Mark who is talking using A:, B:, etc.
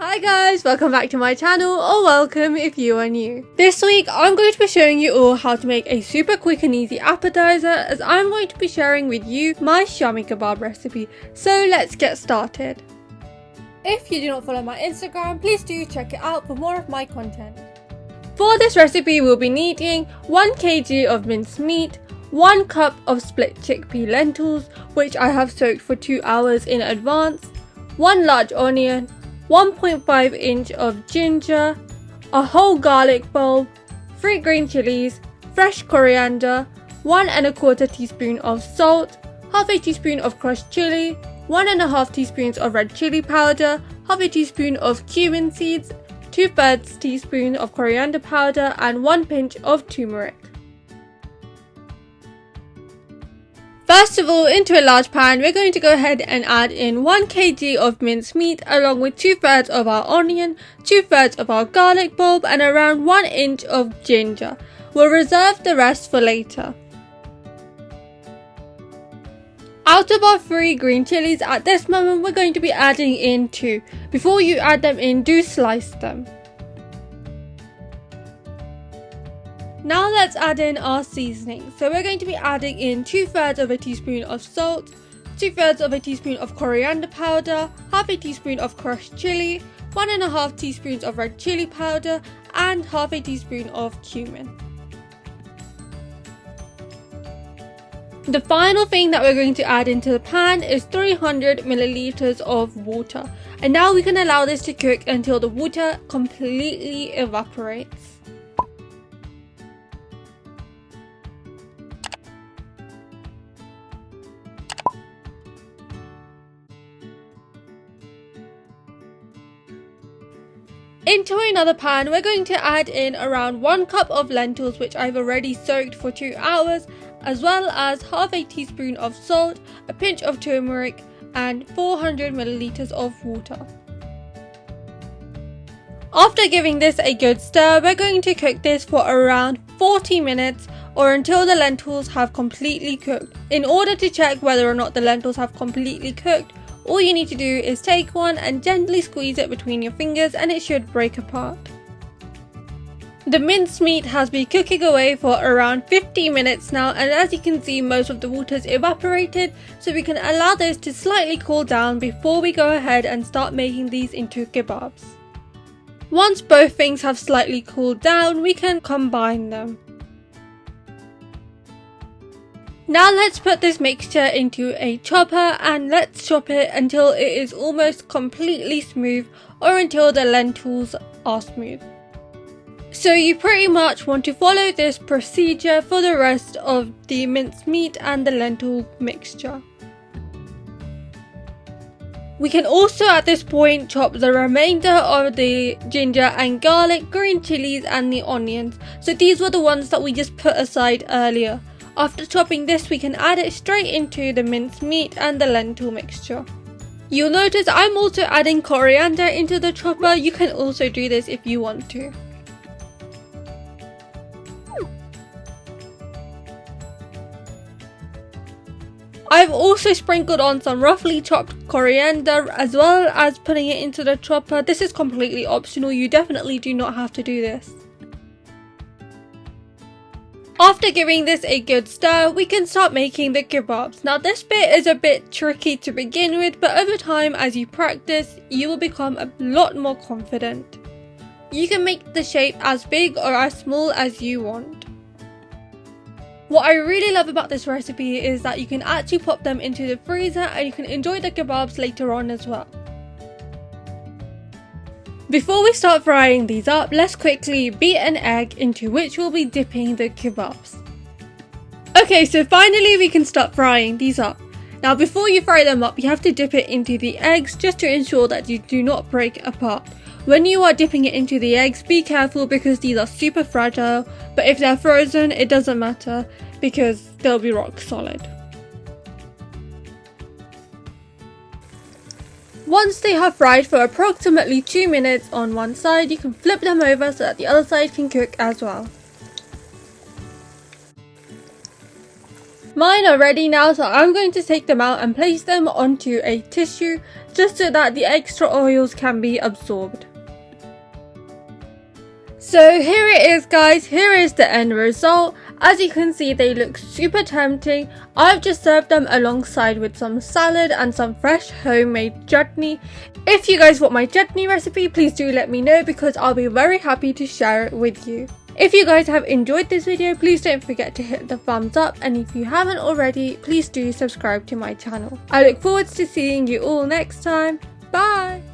A: Hi guys, welcome back to my channel, or welcome if you are new. This week I'm going to be showing you all how to make a super quick and easy appetizer, as I'm going to be sharing with you my Shami Kebab recipe. So let's get started. If you do not follow my Instagram, please do check it out for more of my content. For this recipe we'll be needing 1 kg of minced meat, 1 cup of split chickpea lentils which I have soaked for 2 hours in advance, 1 large onion, 1.5 inch of ginger, a whole garlic bulb, 3 green chilies, fresh coriander, 1 1/4 teaspoon of salt, half a teaspoon of crushed chili, 1 1/2 teaspoons of red chili powder, half a teaspoon of cumin seeds, 2/3 teaspoon of coriander powder, and 1 pinch of turmeric. First of all, into a large pan, we're going to go ahead and add in 1 kg of minced meat along with 2/3 of our onion, 2/3 of our garlic bulb, and around 1 inch of ginger. We'll reserve the rest for later. Out of our 3 green chilies at this moment, we're going to be adding in 2. Before you add them in, do slice them. Now let's add in our seasoning. So we're going to be adding in 2/3 of a teaspoon of salt, 2/3 of a teaspoon of coriander powder, half a teaspoon of crushed chili, 1 1/2 teaspoons of red chili powder, and half a teaspoon of cumin. The final thing that we're going to add into the pan is 300 milliliters of water. And now we can allow this to cook until the water completely evaporates. Into another pan, we're going to add in around 1 cup of lentils which I've already soaked for 2 hours, as well as half a teaspoon of salt, a pinch of turmeric, and 400 milliliters of water. After giving this a good stir, we're going to cook this for around 40 minutes or until the lentils have completely cooked. In order to check whether or not the lentils have completely cooked, all you need to do is take one and gently squeeze it between your fingers and it should break apart. The minced meat has been cooking away for around 50 minutes now, and as you can see, most of the water's evaporated, so we can allow this to slightly cool down before we go ahead and start making these into kebabs. Once both things have slightly cooled down, we can combine them. Now let's put this mixture into a chopper and let's chop it until it is almost completely smooth, or until the lentils are smooth. So you pretty much want to follow this procedure for the rest of the minced meat and the lentil mixture. We can also at this point chop the remainder of the ginger and garlic, green chilies, and the onions. So these were the ones that we just put aside earlier. After chopping this, we can add it straight into the minced meat and the lentil mixture. You'll notice I'm also adding coriander into the chopper. You can also do this if you want to. I've also sprinkled on some roughly chopped coriander as well as putting it into the chopper. This is completely optional, you definitely do not have to do this. After giving this a good stir, we can start making the kebabs. Now this bit is a bit tricky to begin with, but over time as you practice, you will become a lot more confident. You can make the shape as big or as small as you want. What I really love about this recipe is that you can actually pop them into the freezer and you can enjoy the kebabs later on as well. Before we start frying these up, let's quickly beat an egg into which we'll be dipping the kebabs. Okay, so finally we can start frying these up. Now before you fry them up, you have to dip it into the eggs just to ensure that you do not break apart. When you are dipping it into the eggs, be careful because these are super fragile, but if they're frozen, it doesn't matter because they'll be rock solid. Once they have fried for approximately 2 minutes on one side, you can flip them over so that the other side can cook as well. Mine are ready now, so I'm going to take them out and place them onto a tissue. just so that the extra oils can be absorbed. So here it is guys, here is the end result. As you can see, they look super tempting. I've just served them alongside with some salad and some fresh homemade chutney. If you guys want my chutney recipe, please do let me know because I'll be very happy to share it with you. If you guys have enjoyed this video, please don't forget to hit the thumbs up, and if you haven't already, please do subscribe to my channel. I look forward to seeing you all next time. Bye!